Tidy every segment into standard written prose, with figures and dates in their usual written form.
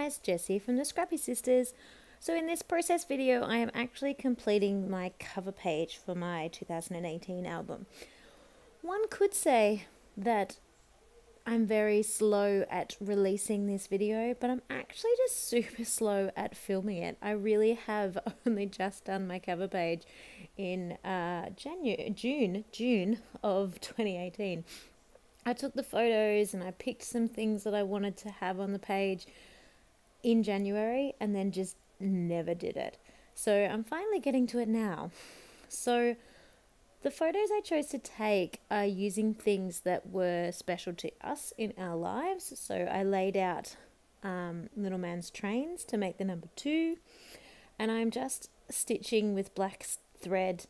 guys, Jessie from the Scrappy Sisters. So in this process video, I am actually completing my cover page for my 2018 album. One could say that I'm very slow at releasing this video, but I'm actually just super slow at filming it. I really have only just done my cover page in June of 2018. I took the photos and I picked some things that I wanted to have on the page in January and then just never did it. So I'm finally getting to it now. So the photos I chose to take are using things that were special to us in our lives. So I laid out Little Man's Trains to make the number 2, and I'm just stitching with black thread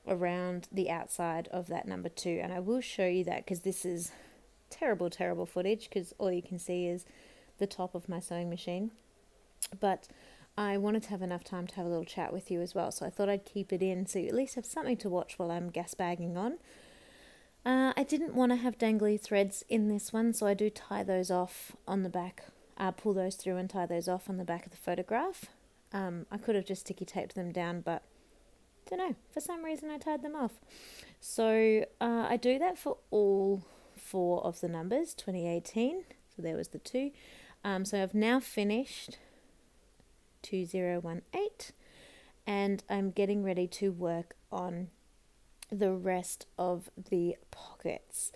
around the outside of that number 2, and I will show you that because this is terrible footage because all you can see is the top of my sewing machine, but I wanted to have enough time to have a little chat with you as well, so I thought I'd keep it in so you at least have something to watch while I'm gas bagging on. I didn't want to have dangly threads in this one, so I do tie those off on the back, pull those through and tie those off on the back of the photograph. I could have just sticky taped them down, but don't know, for some reason I tied them off. So I do that for all 4 of the numbers 2018. So there was the 2. So I've now finished 2018 and I'm getting ready to work on the rest of the pockets.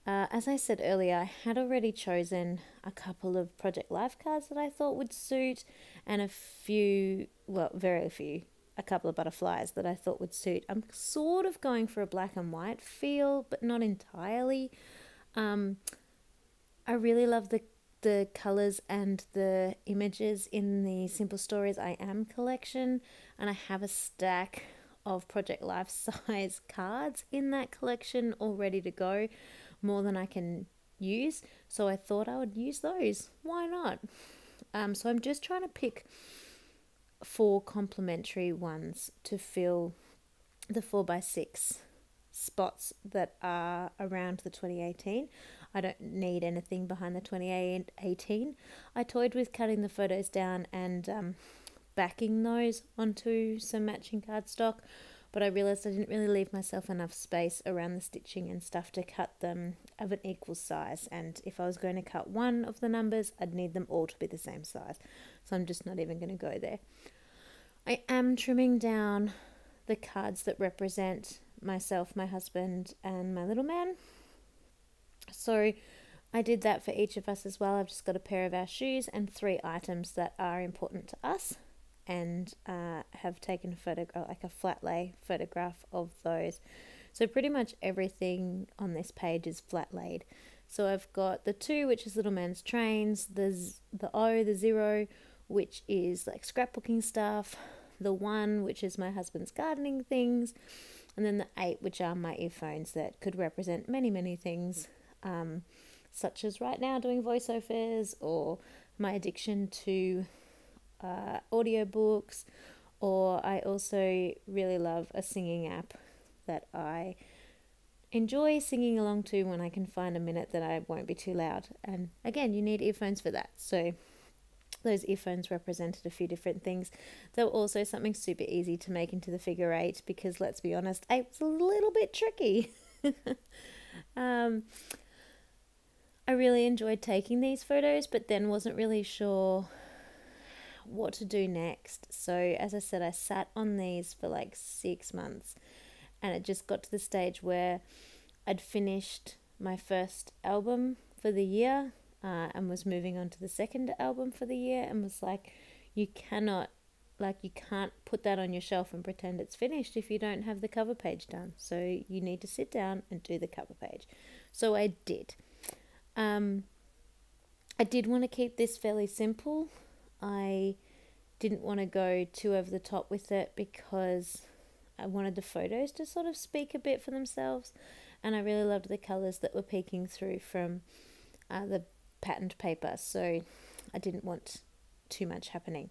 As I said earlier, I had already chosen a couple of Project Life cards that I thought would suit, and a few, well, very few, a couple of butterflies that I thought would suit. I'm sort of going for a black and white feel, but not entirely. I really love the colours and the images in the Simple Stories I Am collection, and I have a stack of Project Life size cards in that collection all ready to go, more than I can use, so I thought I would use those. Why not? So I'm just trying to pick 4 complementary ones to fill the 4x6 spots that are around the 2018. I don't need anything behind the 2018. I toyed with cutting the photos down and backing those onto some matching cardstock, but I realized I didn't really leave myself enough space around the stitching and stuff to cut them of an equal size, and if I was going to cut one of the numbers, I'd need them all to be the same size, so I'm just not even going to go there. I am trimming down the cards that represent myself, my husband, and my little man. So I did that for each of us as well. I've just got a pair of our shoes and 3 items that are important to us, and have taken a photo, like a flat lay photograph of those. So pretty much everything on this page is flat laid. So I've got the 2, which is Little Man's Trains, the 0, which is like scrapbooking stuff, the 1, which is my husband's gardening things, and then the 8, which are my earphones that could represent many things, such as right now doing voiceovers, or my addiction to audiobooks, or I also really love a singing app that I enjoy singing along to when I can find a minute that I won't be too loud. And again, you need earphones for that. So those earphones represented a few different things. They were also something super easy to make into the figure 8 because, let's be honest, 8 was a little bit tricky. I really enjoyed taking these photos, but then wasn't really sure what to do next. So as I said, I sat on these for like 6 months, and it just got to the stage where I'd finished my first album for the year, and was moving on to the second album for the year, and was like, you can't put that on your shelf and pretend it's finished if you don't have the cover page done. So you need to sit down and do the cover page. So I did. I did want to keep this fairly simple. I didn't want to go too over the top with it because I wanted the photos to sort of speak a bit for themselves, and I really loved the colours that were peeking through from the patterned paper, so I didn't want too much happening.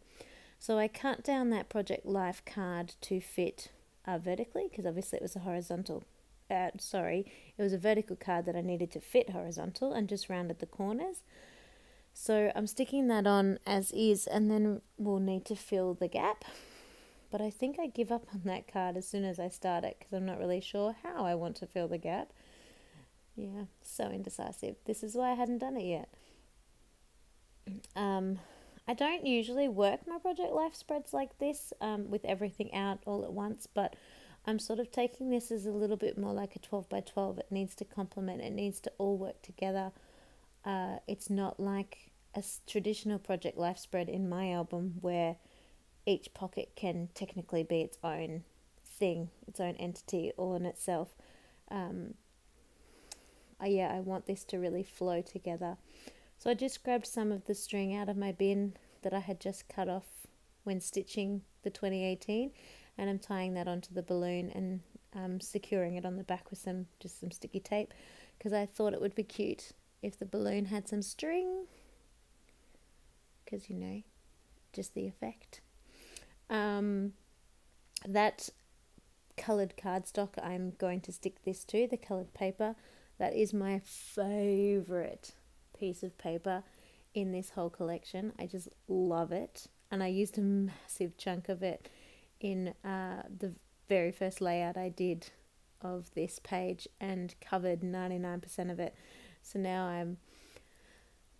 So I cut down that Project Life card to fit vertically, because obviously it was a vertical card that I needed to fit horizontal, and just rounded the corners. So I'm sticking that on as is, and then we'll need to fill the gap. But I think I give up on that card as soon as I start it because I'm not really sure how I want to fill the gap. Yeah, so indecisive. This is why I hadn't done it yet. I don't usually work my project life spreads like this with everything out all at once, but I'm sort of taking this as a little bit more like a 12 by 12. It needs to complement, it needs to all work together. It's not like a traditional project life spread in my album where each pocket can technically be its own thing, its own entity all in itself. I want this to really flow together. So I just grabbed some of the string out of my bin that I had just cut off when stitching the 2018, and I'm tying that onto the balloon and securing it on the back with some sticky tape, because I thought it would be cute if the balloon had some string, because just the effect. That coloured cardstock I'm going to stick this to, the coloured paper. That is my favourite piece of paper in this whole collection. I just love it, and I used a massive chunk of it in the very first layout I did of this page and covered 99% of it. So now I'm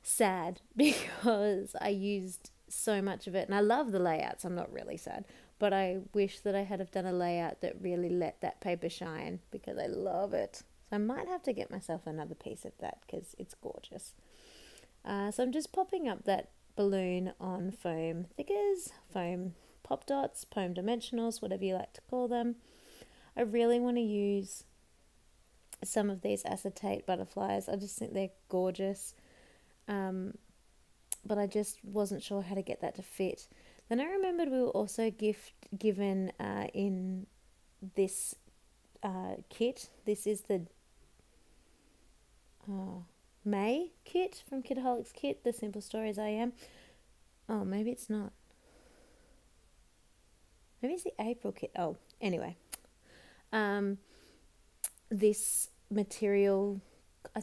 sad because I used so much of it, and I love the layouts. I'm not really sad, but I wish that I had have done a layout that really let that paper shine because I love it. So I might have to get myself another piece of that because it's gorgeous. So I'm just popping up that balloon on foam thickers, foam pop dots, foam dimensionals, whatever you like to call them. I really want to use some of these acetate butterflies. I just think they're gorgeous. But I just wasn't sure how to get that to fit. Then I remembered we were also given in this kit. This is the May kit from Kidaholics Kit, the Simple Stories I Am. Oh, maybe it's not. Maybe it's the April kit. Oh, anyway. This material, I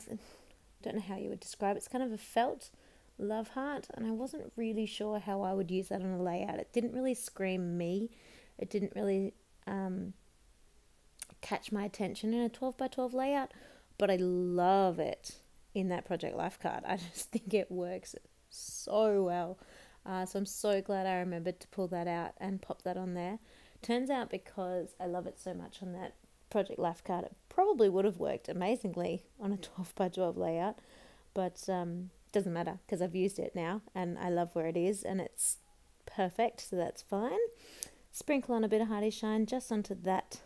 don't know how you would describe it. It's kind of a felt love heart, and I wasn't really sure how I would use that on a layout. It didn't really scream me. It didn't really catch my attention in a 12 by 12 layout, but I love it in that Project Life card. I just think it works so well. So I'm so glad I remembered to pull that out and pop that on there. Turns out because I love it so much on that Project Life card, it probably would have worked amazingly on a 12 by 12 layout, but doesn't matter because I've used it now and I love where it is and it's perfect, so that's fine. Sprinkle on a bit of Hearty Shine just onto that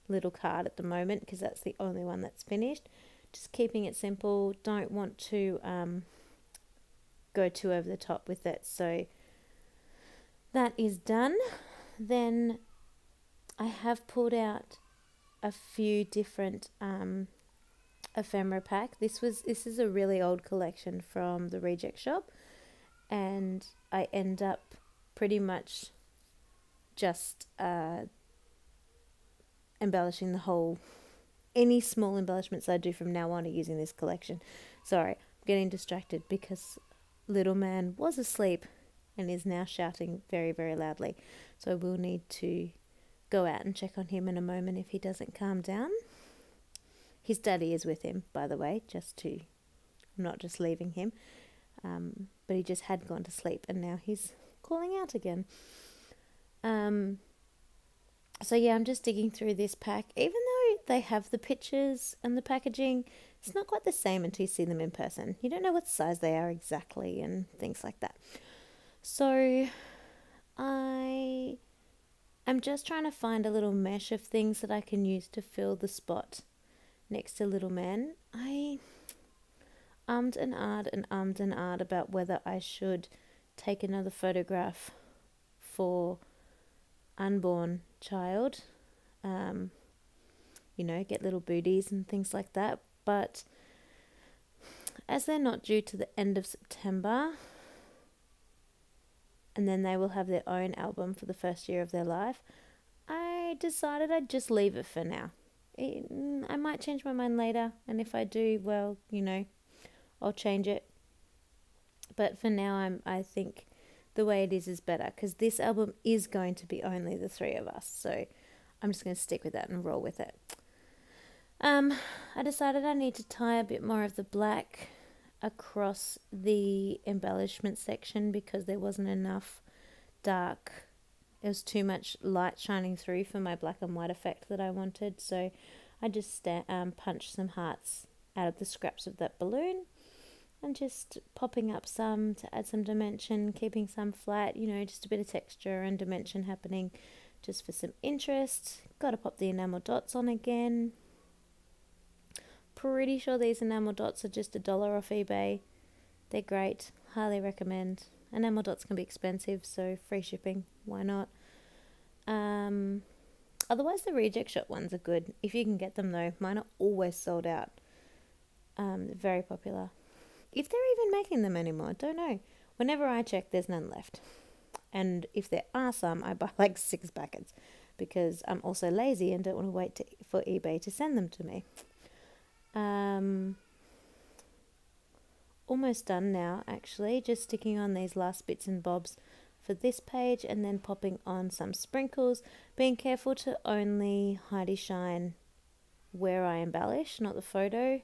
little card at the moment because that's the only one that's finished. Just keeping it simple, don't want to go too over the top with it. So that is done. Then I have pulled out a few different ephemera pack. This is a really old collection from the Reject Shop, and I end up pretty much just embellishing the whole. Any small embellishments I do from now on are using this collection. Sorry, I'm getting distracted because little man was asleep and is now shouting very, very loudly. So I will need to go out and check on him in a moment if he doesn't calm down. His daddy is with him, by the way, I'm not just leaving him. But he just had gone to sleep and now he's calling out again. So yeah, I'm just digging through this pack. Even though they have the pictures and the packaging, it's not quite the same until you see them in person. You don't know what size they are exactly and things like that. So I am just trying to find a little mesh of things that I can use to fill the spot next to Little Man. I ummed and ahed about whether I should take another photograph for unborn child, get little booties and things like that, but as they're not due to the end of September, and then they will have their own album for the first year of their life, I decided I'd just leave it for now. I might change my mind later, and if I do, well, I'll change it. But for now, I think the way it is better, because this album is going to be only the three of us. So I'm just going to stick with that and roll with it. I decided I need to tie a bit more of the black across the embellishment section because there wasn't enough dark. It was too much light shining through for my black and white effect that I wanted. So I just punched some hearts out of the scraps of that balloon and just popping up some to add some dimension, keeping some flat, you know, just a bit of texture and dimension happening just for some interest. Got to pop the enamel dots on again. Pretty sure these enamel dots are just $1 off eBay. They're great. Highly recommend. Enamel dots can be expensive, so free shipping. Why not? Otherwise, the reject shop ones are good. If you can get them, though. Mine are always sold out. Very popular. If they're even making them anymore, don't know. Whenever I check, there's none left. And if there are some, I buy like 6 packets. Because I'm also lazy and don't want to wait for eBay to send them to me. Almost done now, actually. Just sticking on these last bits and bobs for this page and then popping on some sprinkles. Being careful to only hidey shine where I embellish, not the photo.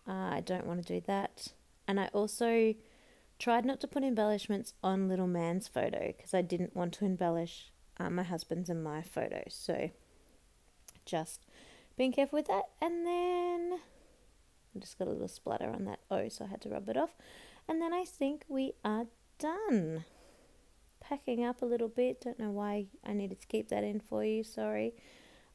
I don't want to do that. And I also tried not to put embellishments on little man's photo because I didn't want to embellish my husband's and my photos. So just being careful with that. And then I just got a little splatter on that O, so I had to rub it off. And then I think we are done. Packing up a little bit. Don't know why I needed to keep that in for you. Sorry.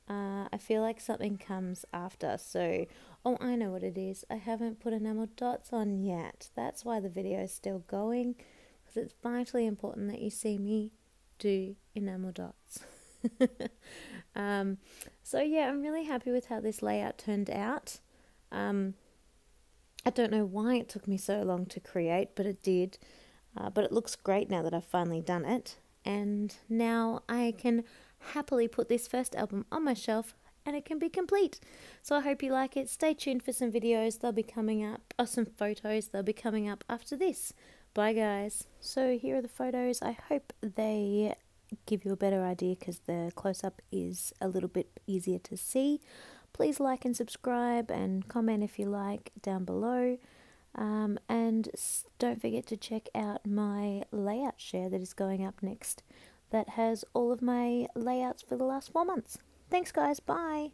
I feel like something comes after. So, oh, I know what it is. I haven't put enamel dots on yet. That's why the video is still going. Because it's vitally important that you see me do enamel dots. So yeah, I'm really happy with how this layout turned out. I don't know why it took me so long to create, but it did. But it looks great now that I've finally done it. And now I can happily put this first album on my shelf and it can be complete. So I hope you like it. Stay tuned for some videos. They'll be coming up, or some photos. They'll be coming up after this. Bye guys. So here are the photos. I hope they give you a better idea because the close-up is a little bit easier to see. Please like and subscribe and comment if you like down below. And don't forget to check out my layout share that is going up next. That has all of my layouts for the last 4 months. Thanks guys, bye!